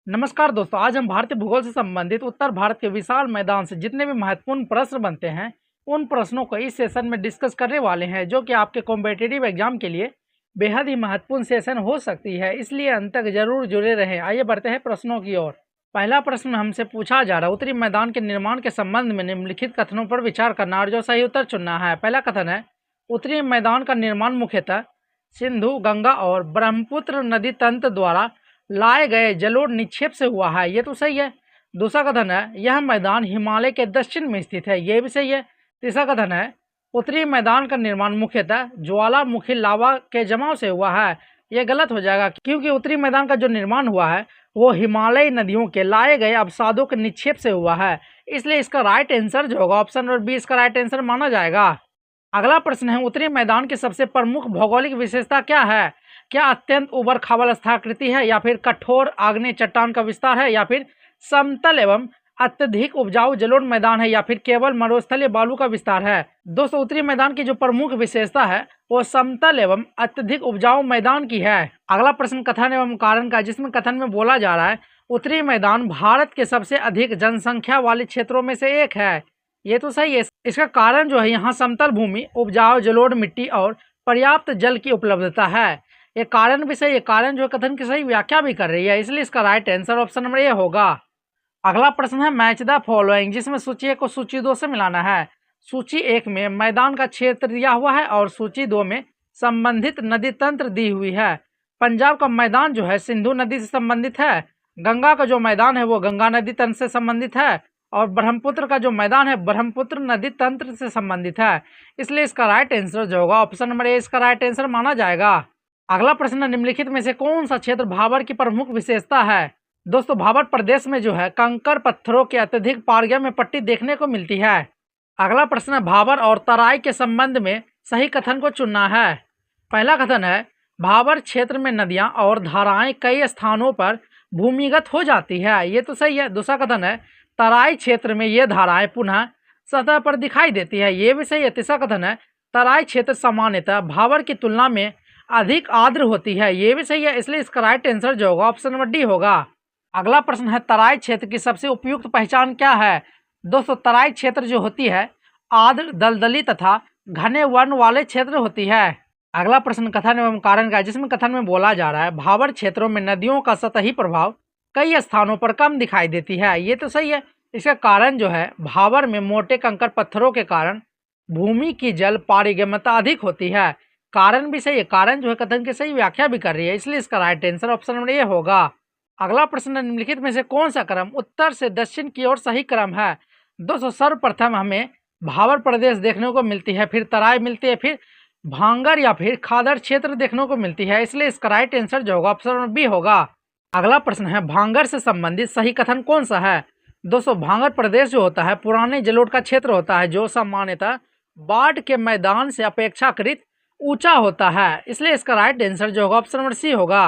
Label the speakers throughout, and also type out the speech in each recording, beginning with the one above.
Speaker 1: नमस्कार दोस्तों, आज हम भारतीय भूगोल से संबंधित उत्तर भारत के विशाल मैदान से जितने भी महत्वपूर्ण प्रश्न बनते हैं उन प्रश्नों को इस सेशन में डिस्कस करने वाले हैं, जो कि आपके कॉम्पिटिटिव एग्जाम के लिए बेहद ही महत्वपूर्ण सेशन हो सकती है। इसलिए अंत तक जरूर जुड़े रहें। आइए बढ़ते हैं प्रश्नों की ओर। पहला प्रश्न हमसे पूछा जा रहा है, उत्तरी मैदान के निर्माण के संबंध में निम्नलिखित कथनों पर विचार करना और जो सही उत्तर चुनना है। पहला कथन है, उत्तरी मैदान का निर्माण मुख्यतः सिंधु, गंगा और ब्रह्मपुत्र नदी तंत्र द्वारा लाए गए जलोढ़ निक्षेप से हुआ है। ये तो सही है। दूसरा कथन है, यह मैदान हिमालय के दक्षिण में स्थित है। ये भी सही है। तीसरा कथन है, उत्तरी मैदान का निर्माण मुख्यतः ज्वालामुखी लावा के जमाव से हुआ है। ये गलत हो जाएगा, क्योंकि उत्तरी मैदान का जो निर्माण हुआ है वो हिमालयी नदियों के लाए गए अवसादों के निक्षेप से हुआ है। इसलिए इसका राइट आंसर जो होगा ऑप्शन नंबर बी इसका राइट आंसर माना जाएगा। अगला प्रश्न है, उत्तरी मैदान की सबसे प्रमुख भौगोलिक विशेषता क्या है? क्या अत्यंत उबड़ खाबड़ स्थाकृति है, या फिर कठोर आग्नेय चट्टान का विस्तार है, या फिर समतल एवं अत्यधिक उपजाऊ जलोढ़ मैदान है, या फिर केवल मरुस्थलीय बालू का विस्तार है? दोस्तों, उत्तरी मैदान की जो प्रमुख विशेषता है वो समतल एवं अत्यधिक उपजाऊ मैदान की है। अगला प्रश्न कथन एवं कारण का, जिसमें कथन में बोला जा रहा है उत्तरी मैदान भारत के सबसे अधिक जनसंख्या वाले क्षेत्रों में से एक है। ये तो सही है। इसका कारण जो है, यहाँ समतल भूमि, उपजाऊ जलोढ़ मिट्टी और पर्याप्त जल की उपलब्धता है। ये कारण भी सही है। कारण जो कथन की सही व्याख्या भी कर रही है, इसलिए इसका right answer option number A होगा। अगला प्रश्न है, मैच द फॉलोइंग, जिसमें सूची 1 को सूची 2 से मिलाना है। सूची 1 में मैदान का क्षेत्र दिया हुआ है और सूची 2 में संबंधित नदी तंत्र दी हुई है। पंजाब का मैदान जो है सिंधु नदी से संबंधित है। गंगा का जो मैदान है वो गंगा नदी तंत्र से संबंधित है। और ब्रह्मपुत्र का जो मैदान है ब्रह्मपुत्र नदी तंत्र से संबंधित है। इसलिए इसका राइट आंसर जो होगा ऑप्शन नंबर ए इसका राइट आंसर माना जाएगा। अगला प्रश्न, निम्नलिखित में से कौन सा क्षेत्र भाबर की प्रमुख विशेषता है? दोस्तों, भाबर प्रदेश में जो है कंकर पत्थरों के अत्यधिक पारगम्य में पट्टी देखने को मिलती है। अगला प्रश्न है, भाबर और तराई के संबंध में सही कथन को चुनना है। पहला कथन है, भाबर क्षेत्र में नदियां और धाराएं कई स्थानों पर भूमिगत हो जाती है। ये तो सही है। दूसरा कथन है, तराई क्षेत्र में ये धाराएं पुनः सतह पर दिखाई देती है। ये भी सही है। तीसरा कथन है, तराई क्षेत्र सामान्यतः भाबर की तुलना में अधिक आर्द्र होती है। ये भी सही है। इसलिए इसका राइट आंसर जो होगा ऑप्शन नंबर डी होगा। अगला प्रश्न है, तराई क्षेत्र की सबसे उपयुक्त पहचान क्या है? दोस्तों, तराई क्षेत्र जो होती है आर्द्र, दलदली तथा घने वर्ण वाले क्षेत्र होती है। अगला प्रश्न कथन एवं कारण का है, जिसमें कथन में बोला जा रहा है भाबर क्षेत्रों में नदियों का सतही प्रभाव कई स्थानों पर कम दिखाई देती है। ये तो सही है। इसका कारण जो है, भाबर में मोटे कंकर पत्थरों के कारण भूमि की जल पारगम्यता अधिक होती है। कारण भी सही है। कारण जो है कथन की सही व्याख्या भी कर रही है। इसलिए इसका right answer option number A होगा। अगला प्रश्न, निम्नलिखित में से कौन सा क्रम उत्तर से दक्षिण की ओर सही क्रम है? दोस्तों, सर्वप्रथम हमें भाबर प्रदेश देखने को मिलती है, फिर तराई मिलती है, फिर भांगर या फिर खादर क्षेत्र देखने को मिलती है। इसलिए इसका राइट आंसर जो होगा ऑप्शन नंबर बी होगा। अगला प्रश्न है, भांगर से संबंधित सही कथन कौन सा है? दोस्तों, भांगर प्रदेश जो होता है पुराने जलोढ़ का क्षेत्र होता है, जो सामान्यतः बाढ़ के मैदान से अपेक्षाकृत ऊंचा होता है। इसलिए इसका राइट आंसर जो होगा ऑप्शन नंबर सी होगा।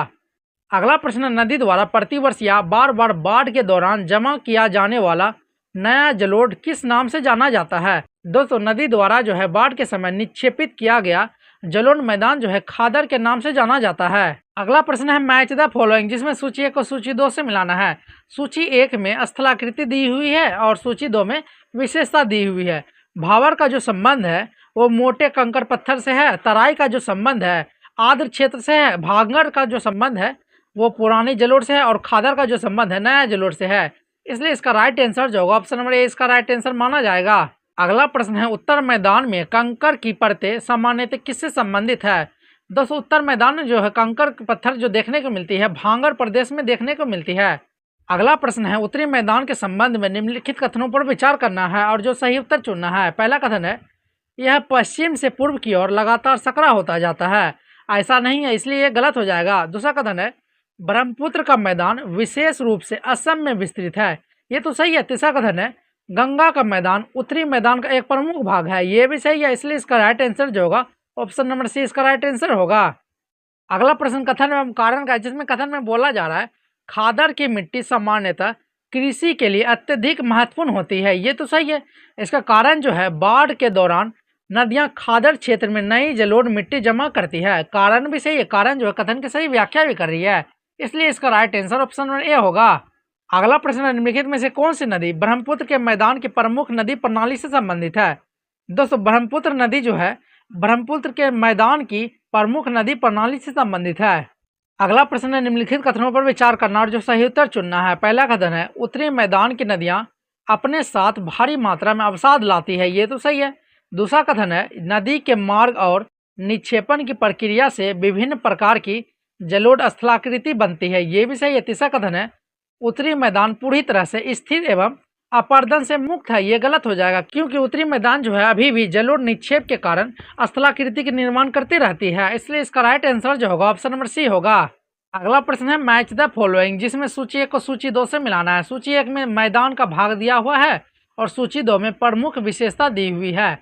Speaker 1: अगला प्रश्न, नदी द्वारा प्रतिवर्ष या बार बार बाढ़ के दौरान जमा किया जाने वाला नया जलोढ़ किस नाम से जाना जाता है? दोस्तों, नदी द्वारा जो है बाढ़ के समय निक्षेपित किया गया जलोढ़ मैदान जो है खादर के नाम से जाना जाता है। अगला प्रश्न है, मैच द फॉलोइंग, जिसमें सूची 1 को सूची 2 से मिलाना है। सूची 1 में स्थलाकृति दी हुई है और सूची 2 में विशेषता दी हुई है। भाबर का जो संबंध है वो मोटे कंकर पत्थर से है। तराई का जो संबंध है आर्द्र क्षेत्र से है। भांगर का जो संबंध है वो पुरानी जलोढ़ से है। और खादर का जो संबंध है नया जलोढ़ से है। इसलिए इसका राइट आंसर जो होगा ऑप्शन नंबर ए इसका राइट आंसर माना जाएगा। अगला प्रश्न है, उत्तर मैदान में कंकर की परतें सामान्यतः किससे संबंधित है? दोस्तों, उत्तर मैदान में जो है कंकर पत्थर जो देखने को मिलती है भांगर प्रदेश में देखने को मिलती है। अगला प्रश्न है, उत्तरी मैदान के संबंध में निम्नलिखित कथनों पर विचार करना है और जो सही उत्तर चुनना है। पहला कथन है, यह पश्चिम से पूर्व की ओर लगातार सकरा होता जाता है। ऐसा नहीं है, इसलिए यह गलत हो जाएगा। दूसरा कथन है, ब्रह्मपुत्र का मैदान विशेष रूप से असम में विस्तृत है। ये तो सही है। तीसरा कथन है, गंगा का मैदान उत्तरी मैदान का एक प्रमुख भाग है। ये भी सही है। इसलिए इसका राइट आंसर जो होगा ऑप्शन नंबर सी इसका राइट आंसर होगा। अगला प्रश्न कथन एवं कारण का है, जिसमें कथन में बोला जा रहा है खादर की मिट्टी सामान्यतः कृषि के लिए अत्यधिक महत्वपूर्ण होती है। ये तो सही है। इसका कारण जो है, बाढ़ के दौरान नदियां खादर क्षेत्र में नई जलोढ़ मिट्टी जमा करती है। कारण भी सही है। कारण जो है कथन की सही व्याख्या भी कर रही है। इसलिए इसका right answer option number A होगा। अगला प्रश्न है, निम्नलिखित में से कौन सी नदी ब्रह्मपुत्र के मैदान की प्रमुख नदी प्रणाली से संबंधित है? दोस्तों ब्रह्मपुत्र नदी जो है ब्रह्मपुत्र के मैदान की प्रमुख नदी प्रणाली से संबंधित है। अगला प्रश्न है, निम्नलिखित कथनों पर विचार करना और जो सही उत्तर चुनना है। पहला कथन है, उत्तरी मैदान की नदियां अपने साथ भारी मात्रा में अवसाद लाती है, ये तो सही है। दूसरा कथन है, नदी के मार्ग और निक्षेपण की प्रक्रिया से विभिन्न प्रकार की जलोढ़ स्थलाकृति बनती है, ये भी सही है। तीसरा कथन है, उत्तरी मैदान पूरी तरह से स्थिर एवं अपर्दन से मुक्त है, ये गलत हो जाएगा क्योंकि उत्तरी मैदान जो है अभी भी जलोढ़ निक्षेप के कारण स्थलाकृति के निर्माण करती रहती है, इसलिए इसका राइट आंसर जो होगा ऑप्शन नंबर सी होगा। अगला प्रश्न है, मैच द फॉलोइंग, जिसमें सूची 1 को सूची 2 से मिलाना है। सूची 1 में मैदान का भाग दिया हुआ है और सूची 2 में प्रमुख विशेषता दी हुई है।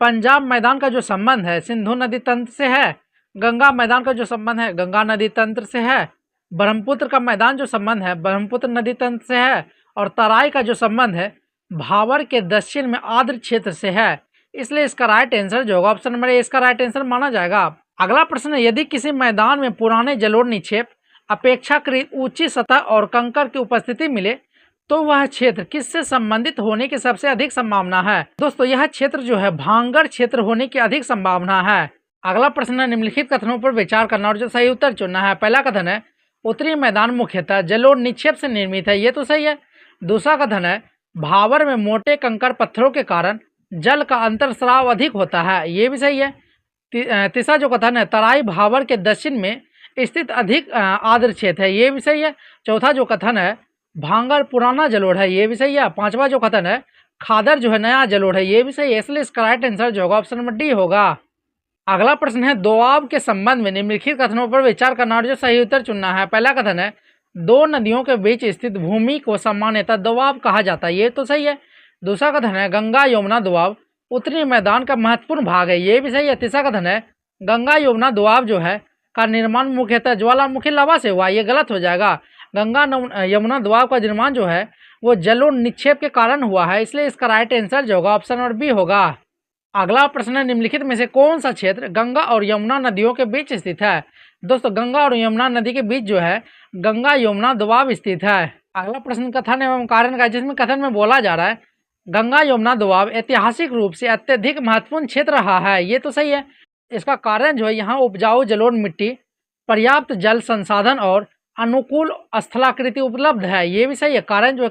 Speaker 1: पंजाब मैदान का जो संबंध है सिंधु नदी तंत्र से है। गंगा मैदान का जो संबंध है गंगा नदी तंत्र से है। ब्रह्मपुत्र का मैदान जो संबंध है ब्रह्मपुत्र नदी तंत्र से है। और तराई का जो संबंध है भावर के दक्षिण में आर्द्र क्षेत्र से है, इसलिए इसका राइट आंसर जो होगा ऑप्शन नंबर ए इसका राइट आंसर माना जाएगा। अगला प्रश्न है, यदि किसी मैदान में पुराने जलोढ़ निक्षेप अपेक्षाकृत ऊंची सतह और कंकर की उपस्थिति मिले तो वह क्षेत्र किससे संबंधित होने की सबसे अधिक संभावना है? दोस्तों यह क्षेत्र जो है भांगड़ क्षेत्र होने की अधिक संभावना है। अगला प्रश्न है, निम्नलिखित कथनों पर विचार करना और जो सही उत्तर चुनना है। पहला कथन है, उत्तरी मैदान मुख्यतः जलोढ़ निक्षेप से निर्मित है, ये तो सही है। दूसरा कथन है, भावर में मोटे कंकड़ पत्थरों के कारण जल का अंतर्स्राव अधिक होता है, ये भी सही है। तीसरा जो कथन है, तराई भावर के दक्षिण में स्थित अधिक आर्द्र क्षेत्र है, ये भी सही है। चौथा जो कथन है, भांगड़ पुराना जलोढ़ है, ये भी सही है। पांचवा जो कथन है, खादर जो है नया जलोढ़ है, ये भी सही है, इसलिए इसका राइट आंसर जो होगा ऑप्शन नंबर डी होगा। अगला प्रश्न है, दोआब के संबंध में निम्नलिखित कथनों पर विचार करना और जो सही उत्तर चुनना है। पहला कथन है, दो नदियों के बीच स्थित भूमि को सामान्यतः दोआब कहा जाता है, ये तो सही है। दूसरा कथन है, गंगा यमुना दोआब उत्तरी मैदान का महत्वपूर्ण भाग है, ये भी सही है। तीसरा कथन है, गंगा यमुना दोआब जो है का निर्माण मुख्यतः ज्वालामुखी लावा से हुआ, ये गलत हो जाएगा। गंगा यमुना दोआब का निर्माण जो है वो जलोढ़ निक्षेप के कारण हुआ है, इसलिए इसका राइट आंसर जो होगा ऑप्शन नंबर बी होगा। अगला प्रश्न है, निम्नलिखित में से कौन सा क्षेत्र गंगा और यमुना नदियों के बीच स्थित है? दोस्तों गंगा और यमुना नदी के बीच जो है गंगा यमुना दोआब स्थित है। अगला प्रश्न कथन एवं कारण का, जिसमें कथन में बोला जा रहा है गंगा यमुना दोआब ऐतिहासिक रूप से अत्यधिक महत्वपूर्ण क्षेत्र रहा है, ये तो सही है। इसका कारण जो है यहाँ उपजाऊ जलोढ़ मिट्टी, पर्याप्त जल संसाधन और अनुकूल स्थलाकृति उपलब्ध है, ये भी सही है। कारण जो है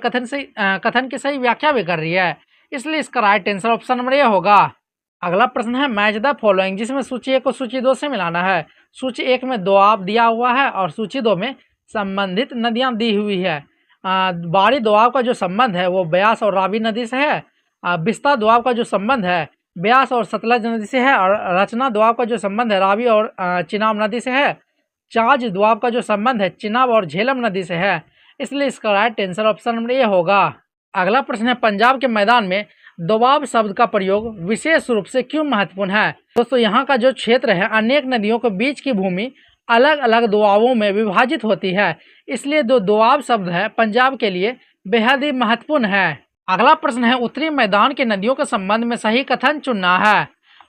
Speaker 1: कथन की सही व्याख्या भी कर रही है, इसलिए इसका right answer option number A होगा। अगला प्रश्न है, मैच द फॉलोइंग, जिसमें सूची 1 को सूची 2 से मिलाना है। सूची 1 में दोआब दिया हुआ है और सूची 2 में संबंधित नदियां दी हुई है। बाड़ी दोआब का जो संबंध है वो ब्यास और रावी नदी से है। बिस्ता दोआब का जो संबंध है ब्यास और सतलज नदी से है। और रचना दोआब का जो संबंध है रावी और चिनाब नदी से है। चाज दोआब का जो संबंध है चिनाब और झेलम नदी से है, इसलिए इसका right answer option number A होगा। अगला प्रश्न है, पंजाब के मैदान में दोआब शब्द का प्रयोग विशेष रूप से क्यों महत्वपूर्ण है? दोस्तों यहाँ का जो क्षेत्र है अनेक नदियों के बीच की भूमि अलग अलग दोआबों में विभाजित होती है, इसलिए जो दोआब शब्द है पंजाब के लिए बेहद ही महत्वपूर्ण है। अगला प्रश्न है, उत्तरी मैदान के नदियों के संबंध में सही कथन चुनना है।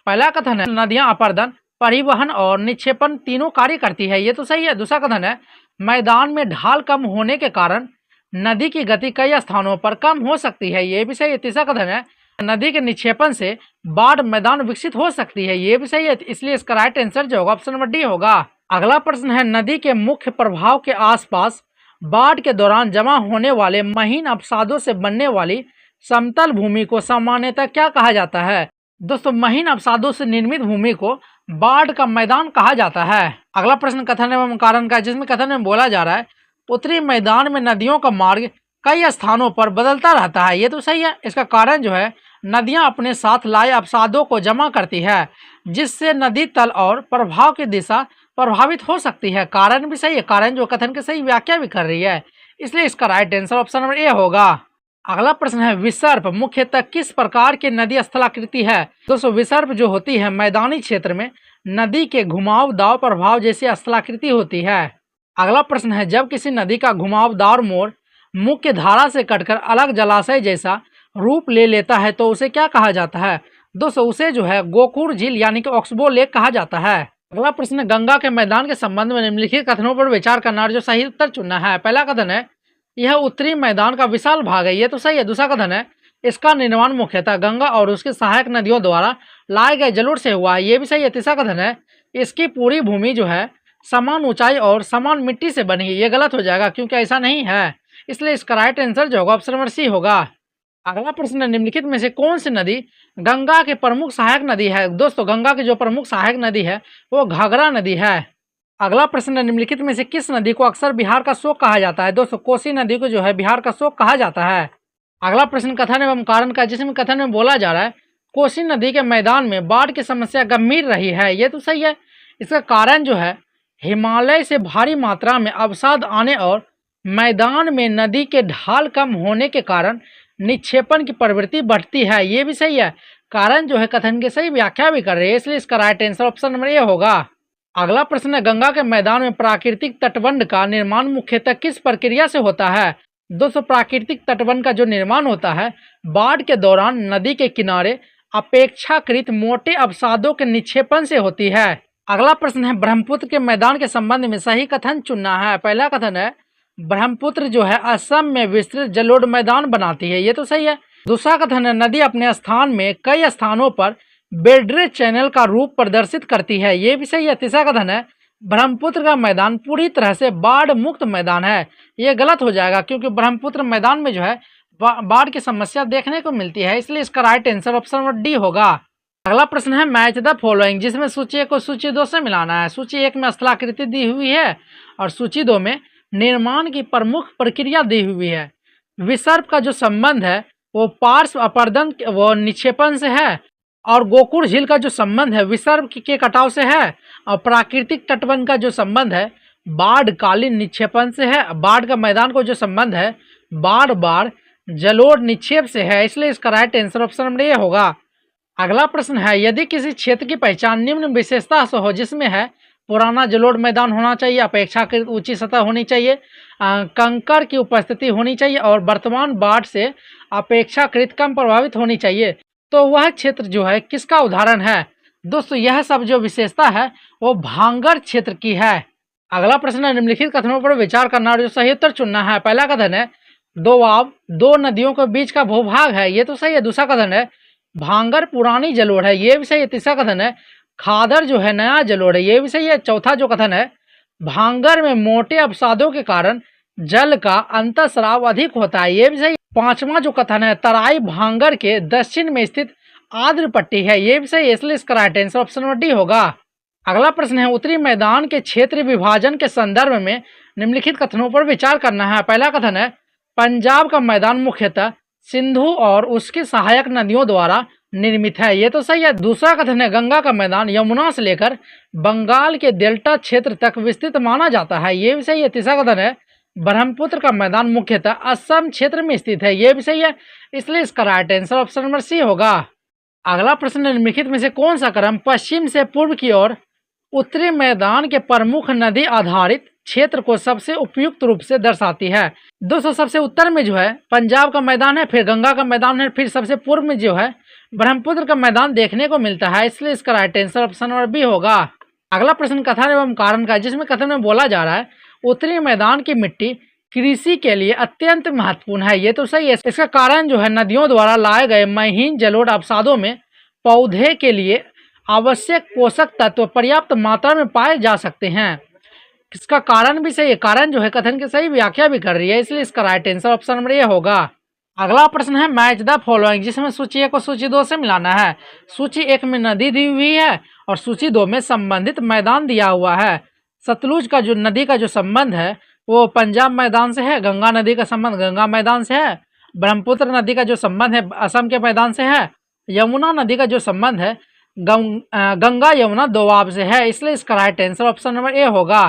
Speaker 1: पहला कथन है, नदियां अपर्दन, परिवहन और निक्षेपण तीनों कार्य करती है, ये तो सही है। दूसरा कथन है, मैदान में ढाल कम होने के कारण नदी की गति कई स्थानों पर कम हो सकती है, ये भी सही है। तीसरा कथन है, नदी के निक्षेपण से बाढ़ मैदान विकसित हो सकती है, ये भी सही है, इसलिए इसका राइट आंसर जो होगा ऑप्शन नंबर डी होगा। अगला प्रश्न है, नदी के मुख्य प्रभाव के आसपास बाढ़ के दौरान जमा होने वाले महीन अवसादों से बनने वाली समतल भूमि को सामान्यतः क्या कहा जाता है? दोस्तों महीन अवसादों से निर्मित भूमि को बाढ़ का मैदान कहा जाता है। अगला प्रश्न कथन एवं कारण का, जिसमें कथन में बोला जा रहा है उत्तरी मैदान में नदियों का मार्ग कई स्थानों पर बदलता रहता है, ये तो सही है। इसका कारण जो है नदियां अपने साथ लाए अवसादों को जमा करती है, जिससे नदी तल और प्रभाव की दिशा प्रभावित हो सकती है। कारण भी सही है, कारण जो कथन की सही व्याख्या भी कर रही है, इसलिए इसका right answer option number A होगा। अगला प्रश्न है, विसर्प मुख्यतः किस प्रकार की नदी स्थलाकृति है? दोस्तों विसर्प जो होती है मैदानी क्षेत्र में नदी के घुमावदार प्रभाव जैसी स्थलाकृति होती है। अगला प्रश्न है, जब किसी नदी का घुमावदार मोड़ मुख्य धारा से कटकर अलग जलाशय जैसा रूप ले लेता है तो उसे क्या कहा जाता है? दोस्तों उसे जो है गोकुर झील यानी कि ऑक्सबो लेक कहा जाता है। अगला प्रश्न, गंगा के मैदान के संबंध में निम्नलिखित कथनों पर विचार करना और जो सही उत्तर चुनना है। पहला कथन है, यह उत्तरी मैदान का विशाल भाग है, ये तो सही है। दूसरा कथन है, इसका निर्माण मुख्यतः गंगा और उसकी सहायक नदियों द्वारा लाए गए जलोढ़ से हुआ है, ये भी सही है। तीसरा कथन है, इसकी पूरी भूमि जो है समान ऊंचाई और समान मिट्टी से बनी है, ये गलत हो जाएगा क्योंकि ऐसा नहीं है, इसलिए इसका राइट आंसर जो होगा ऑप्शन नंबर सी होगा। अगला प्रश्न, निम्नलिखित में से कौन सी नदी गंगा के प्रमुख सहायक नदी है। दोस्तों, गंगा की जो प्रमुख सहायक नदी है वो घाघरा नदी है। अगला प्रश्न, निम्नलिखित में से किस नदी को अक्सर बिहार का शोक कहा जाता है। दोस्तों, कोसी नदी को जो है बिहार का शोक कहा जाता है। अगला प्रश्न कथन एवं कारण का, जिसमें कथन में बोला जा रहा है कोसी नदी के मैदान में बाढ़ की समस्या गंभीर रही है, ये तो सही है। इसका कारण जो है हिमालय से भारी मात्रा में अवसाद आने और मैदान में नदी के ढाल कम होने के कारण निक्षेपण की प्रवृत्ति बढ़ती है, ये भी सही है। कारण जो है कथन की सही व्याख्या भी कर रही है, इसलिए इसका right answer option number A होगा। अगला प्रश्न है, गंगा के मैदान में प्राकृतिक तटबंध का निर्माण मुख्यतः किस प्रक्रिया से होता है। दोस्तों, प्राकृतिक तटबंध का जो निर्माण होता है बाढ़ के दौरान नदी के किनारे अपेक्षाकृत मोटे अवसादों के निक्षेपण से होती है। अगला प्रश्न है, ब्रह्मपुत्र के मैदान के संबंध में सही कथन चुनना है। पहला कथन है, ब्रह्मपुत्र जो है असम में विस्तृत जलोढ़ मैदान बनाती है, ये तो सही है। दूसरा कथन है, नदी अपने स्थान में कई स्थानों पर बेल्ड्रे चैनल का रूप प्रदर्शित करती है, ये भी सही है। तीसरा कथन है, ब्रह्मपुत्र का मैदान पूरी तरह से बाढ़ मुक्त मैदान है, ये गलत हो जाएगा क्योंकि ब्रह्मपुत्र मैदान में जो है बाढ़ की समस्या देखने को मिलती है, इसलिए इसका right answer option number D होगा। अगला प्रश्न है, मैच द फॉलोइंग, जिसमें सूची 1 को सूची 2 से मिलाना है। सूची 1 में स्थलाकृति दी हुई है और सूची 2 में निर्माण की प्रमुख प्रक्रिया दी हुई है। विसर्प का जो संबंध है वो पार्श्व अपरदन व निक्षेपण से है और गोकुल झील का जो संबंध है विसर्प के कटाव से है और प्राकृतिक तटबंध का जो संबंध है बाढ़ कालीन निक्षेपण से है। बाढ़ का मैदान को जो संबंध है बाढ़ बाढ़ जलोढ़ निक्षेप से है, इसलिए इसका right answer option number A होगा। अगला प्रश्न है, यदि किसी क्षेत्र की पहचान निम्न विशेषता से हो, जिसमें है पुराना जलोढ़ मैदान होना चाहिए, अपेक्षाकृत ऊंची सतह होनी चाहिए, कंकड़ की उपस्थिति होनी चाहिए और वर्तमान बाढ़ से अपेक्षाकृत कम प्रभावित होनी चाहिए, तो वह क्षेत्र जो है किसका उदाहरण है। दोस्तों, यह सब जो विशेषता है वो भांगड़ क्षेत्र की है। अगला प्रश्न है, निम्नलिखित कथनों पर विचार करना और जो सही उत्तर चुनना है। पहला कथन है, दोआब दो नदियों के बीच का भूभाग है, ये तो सही है। दूसरा कथन है, भांगड़ पुरानी जलोढ़ है, ये भी सही है। तीसरा कथन है, खादर जो है नया जलोढ़ है, ये भी सही है। चौथा जो कथन है, भांगड़ में मोटे अवसादों के कारण जल का अंतःस्राव अधिक होता है, ये भी सही। पांचवा जो कथन है, तराई भांगड़ के दक्षिण में स्थित आर्द्र पट्टी है, ये भी सही है, इसलिए इसका right answer option number D होगा। अगला प्रश्न है, उत्तरी मैदान के क्षेत्र विभाजन के संदर्भ में निम्नलिखित कथनों पर विचार करना है। पहला कथन है, पंजाब का मैदान मुख्यतः सिंधु और उसकी सहायक नदियों द्वारा निर्मित है, ये तो सही है। दूसरा कथन है, गंगा का मैदान यमुना से लेकर बंगाल के डेल्टा क्षेत्र तक विस्तृत माना जाता है, ये भी सही है। तीसरा कथन है, ब्रह्मपुत्र का मैदान मुख्यतः असम क्षेत्र में स्थित है, ये भी सही है, इसलिए इसका right answer option number C होगा। अगला प्रश्न, निम्नलिखित में से कौन सा क्रम पश्चिम से पूर्व की ओर उत्तरी मैदान के प्रमुख नदी आधारित क्षेत्र को सबसे उपयुक्त रूप से दर्शाती है। दोस्तों, सबसे उत्तर में जो है पंजाब का मैदान है, फिर गंगा का मैदान है, फिर सबसे पूर्व में जो है ब्रह्मपुत्र का मैदान देखने को मिलता है, इसलिए इसका right answer option number B होगा। अगला प्रश्न कथन एवं कारण का, जिसमें कथन में बोला जा रहा है उत्तरी मैदान की मिट्टी कृषि के लिए अत्यंत महत्वपूर्ण है, ये तो सही है। इसका कारण जो है नदियों द्वारा लाए गए महीन जलोढ़ अवसादों में पौधे के लिए आवश्यक पोषक तत्व पर्याप्त मात्रा में पाए जा सकते हैं। इसका कारण भी सही है, कारण जो है कथन की सही व्याख्या भी कर रही है, इसलिए इसका right answer option number A होगा। अगला प्रश्न है, मैच द फॉलोइंग, जिसमें सूची 1 को सूची 2 से मिलाना है। सूची 1 में नदी दी हुई है और सूची 2 में संबंधित मैदान दिया हुआ है। सतलुज का जो नदी का जो संबंध है वो पंजाब मैदान से है, गंगा नदी का संबंध गंगा मैदान से है, ब्रह्मपुत्र नदी का जो संबंध है असम के मैदान से है, यमुना नदी का जो संबंध है गंगा यमुना दोआब से है, इसलिए इसका right answer option number A होगा।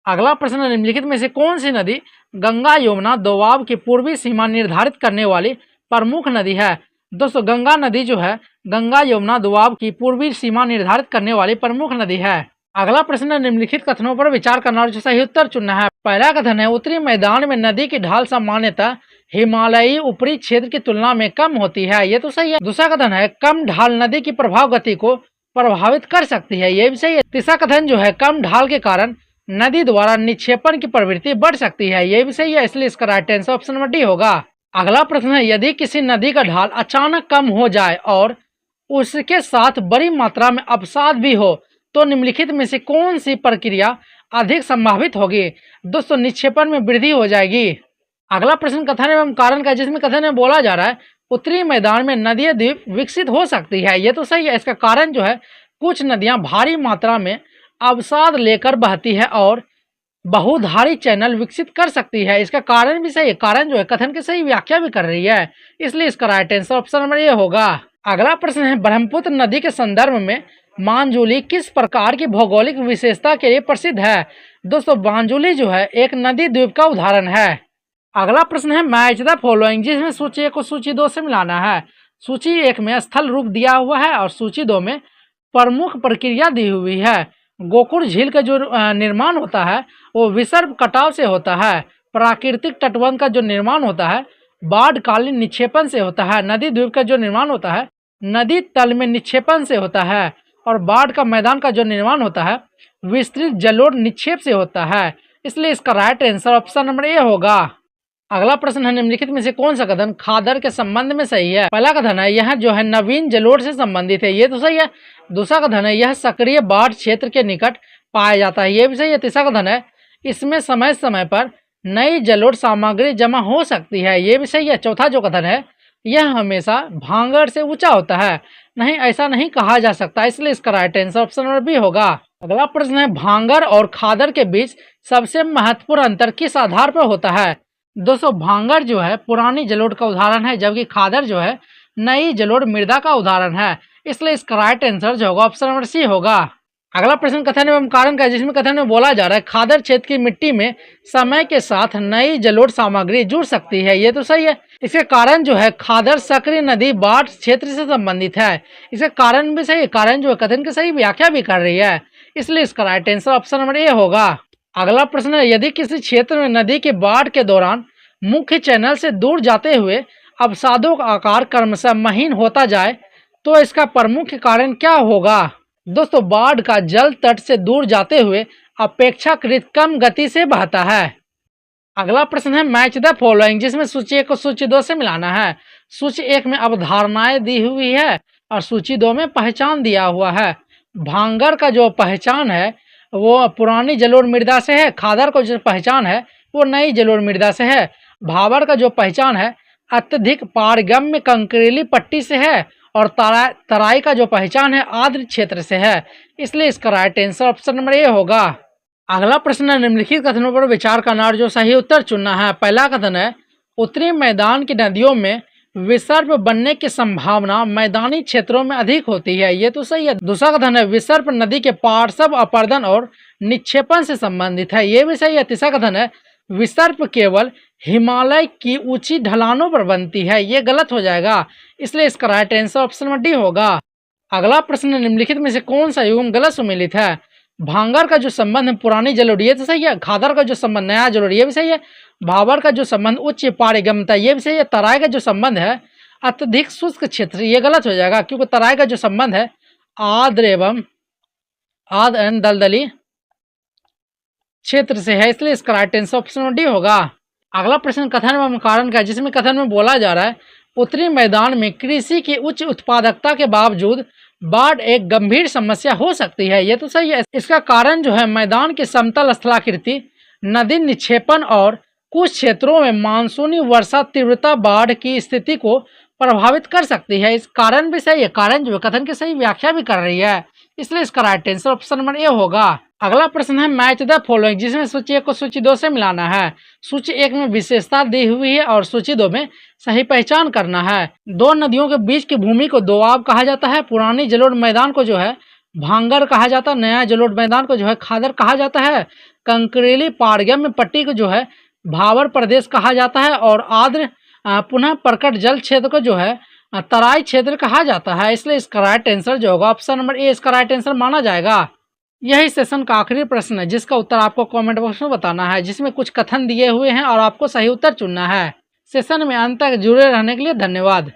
Speaker 1: अगला प्रश्न, निम्नलिखित में से कौन सी नदी गंगा यमुना दोआब की पूर्वी सीमा निर्धारित करने वाली प्रमुख नदी है। दोस्तों, गंगा नदी जो है गंगा यमुना दोआब की पूर्वी सीमा निर्धारित करने वाली प्रमुख नदी है। अगला प्रश्न, निम्नलिखित कथनों पर विचार करना और सही उत्तर चुनना है। पहला कथन है, उत्तरी मैदान में नदी की ढाल सामान्यतः हिमालयी ऊपरी क्षेत्र की तुलना में कम होती है, ये तो सही है। दूसरा कथन है, कम ढाल नदी की प्रभाव गति को प्रभावित कर सकती है, ये भी सही है। तीसरा कथन जो है कम ढाल के कारण नदी द्वारा निक्षेपण की प्रवृत्ति बढ़ सकती है, ये भी सही है, इसलिए इसका right answer option number D होगा। अगला प्रश्न है यदि किसी नदी का ढाल अचानक कम हो जाए और उसके साथ बड़ी मात्रा में अवसाद भी हो तो निम्नलिखित में से कौन सी प्रक्रिया अधिक संभावित होगी? दोस्तों निक्षेपण में वृद्धि हो जाएगी। अगला प्रश्न कथन एवं कारण का, जिसमें कथन में बोला जा रहा है उत्तरी मैदान में नदी द्वीप विकसित हो सकती है, ये तो सही है। इसका कारण जो है कुछ नदियां भारी मात्रा में अवसाद लेकर बहती है और बहुधारी चैनल विकसित कर सकती है, इसका कारण भी सही है। कारण जो है कथन की सही व्याख्या भी कर रही है, इसलिए इसका right answer option number A होगा। अगला प्रश्न है ब्रह्मपुत्र नदी के संदर्भ में मांजुली किस प्रकार की भौगोलिक विशेषता के लिए प्रसिद्ध है? दोस्तों मांजुली जो है एक नदी द्वीप का उदाहरण है। अगला प्रश्न है मैच द फॉलोइंग, जिसमें सूची 1 को सूची 2 से मिलाना है। सूची 1 में स्थल रूप दिया हुआ है और सूची 2 में प्रमुख प्रक्रिया दी हुई है। गोकुल झील का जो निर्माण होता है वो विसर्प कटाव से होता है। प्राकृतिक तटबंध का जो निर्माण होता है बाढ़कालीन निक्षेपण से होता है। नदी द्वीप का जो निर्माण होता है नदी तल में निक्षेपण से होता है। और बाढ़ का मैदान का जो निर्माण होता है विस्तृत जलोढ़ निक्षेप से होता है, इसलिए इसका right answer option number A होगा। अगला प्रश्न है निम्नलिखित में से कौन सा कथन खादर के संबंध में सही है? पहला कथन है यह जो है नवीन जलोढ़ से संबंधित है, ये तो सही है। दूसरा कथन है यह सक्रिय बाढ़ क्षेत्र के निकट पाया जाता है, ये भी सही है। तीसरा कथन है इसमें समय समय पर नई जलोढ़ सामग्री जमा हो सकती है, ये भी सही है। चौथा जो कथन है यह हमेशा भांगड़ से ऊंचा होता है, नहीं ऐसा नहीं कहा जा सकता, इसलिए इसका right answer option number B होगा। अगला प्रश्न है भांगड़ और खादर के बीच सबसे महत्वपूर्ण अंतर किस आधार पर होता है? दोस्तों भांगड़ जो है पुरानी जलोढ़ का उदाहरण है, जबकि खादर जो है नई जलोढ़ मृदा का उदाहरण है, इसलिए इसका राइट आंसर जो होगा ऑप्शन नंबर सी होगा। अगला प्रश्न कथन एवं कारण का, जिसमें कथन में बोला जा रहा है खादर क्षेत्र की मिट्टी में समय के साथ नई जलोढ़ सामग्री जुड़ सकती है, ये तो सही है। इसके कारण जो है खादर सक्रिय नदी बाढ़ क्षेत्र से संबंधित है, इसका कारण भी सही है। कारण जो है कथन की सही व्याख्या भी कर रही है, इसलिए इसका right answer option number A होगा। अगला प्रश्न है यदि किसी क्षेत्र में नदी के बाढ़ के दौरान मुख्य चैनल से दूर जाते हुए अवसादों का आकार क्रमशः महीन होता जाए तो इसका प्रमुख कारण क्या होगा? दोस्तों बाढ़ का जल तट से दूर जाते हुए अपेक्षाकृत कम गति से बहता है। अगला प्रश्न है मैच द फॉलोइंग, जिसमें सूची 1 को सूची 2 से मिलाना है। सूची 1 में अवधारणाएं दी हुई है और सूची 2 में पहचान दिया हुआ है। भांगड़ का जो पहचान है वो पुरानी जलोढ़ मृदा से है। खादर को जो पहचान है वो नई जलोढ़ मृदा से है। भाबर का जो पहचान है अत्यधिक पारगम्य कंकरीली पट्टी से है। और तराई का जो पहचान है आर्द्र क्षेत्र से है, इसलिए इसका right answer option number A होगा। अगला प्रश्न है निम्नलिखित कथनों पर विचार करना और जो सही उत्तर चुनना है। पहला कथन है उत्तरी मैदान की नदियों में विसर्प बनने की संभावना मैदानी क्षेत्रों में अधिक होती है, ये तो सही है। दूसरा कथन है विसर्प नदी के पार्श्व अपर्दन और निक्षेपण से संबंधित है, ये भी सही है। तीसरा कथन है विसर्प केवल हिमालय की ऊंची ढलानों पर बनती है, ये गलत हो जाएगा, इसलिए इसका right answer option number D होगा। अगला प्रश्न निम्नलिखित में से कौन सा युग्म गलत सुमेलित है? भांगड़ का जो संबंध है पुरानी जलोढ़, ये तो सही है। खादर का जो संबंध नया जलोढ़, ये भी सही है। भाबर का जो संबंध उच्च पारगम्यता, ये भी सही है। तराई का जो संबंध है अत्यधिक शुष्क क्षेत्र, ये गलत हो जाएगा, क्योंकि तराई का जो संबंध है आर्द्र एवं दलदली क्षेत्र से है, इसलिए इसका right answer option number D होगा। अगला प्रश्न कथन एवं कारण का, जिसमें कथन में बोला जा रहा है उत्तरी मैदान में कृषि की उच्च उत्पादकता के बावजूद बाढ़ एक गंभीर समस्या हो सकती है, ये तो सही है। इसका कारण जो है मैदान की समतल स्थलाकृति, नदी निक्षेपण और कुछ क्षेत्रों में मानसूनी वर्षा तीव्रता बाढ़ की स्थिति को प्रभावित कर सकती है, इस कारण भी सही है। कारण जो है कथन की सही व्याख्या भी कर रही है, इसलिए इसका right answer option number A होगा। अगला प्रश्न है मैच द फॉलोइंग, जिसमें सूची 1 को सूची 2 से मिलाना है। सूची 1 में विशेषता दी हुई है और सूची 2 में सही पहचान करना है। दो नदियों के बीच की भूमि को दोआब कहा जाता है। पुरानी जलोढ़ मैदान को जो है भांगड़ कहा जाता है। नया जलोढ़ मैदान को जो है खादर कहा जाता है। कंकरीली पारगम्य पट्टी को जो है भाबर प्रदेश कहा जाता है और आर्द्र पुनः प्रकट जल क्षेत्र को जो है तराई क्षेत्र कहा जाता है, इसलिए इसका राइट आंसर जो होगा ऑप्शन नंबर ए इसका राइट आंसर माना जाएगा। यही सेशन का आखिरी प्रश्न है, जिसका उत्तर आपको कमेंट बॉक्स में बताना है, जिसमें कुछ कथन दिए हुए हैं और आपको सही उत्तर चुनना है। सेशन में अंत तक जुड़े रहने के लिए धन्यवाद।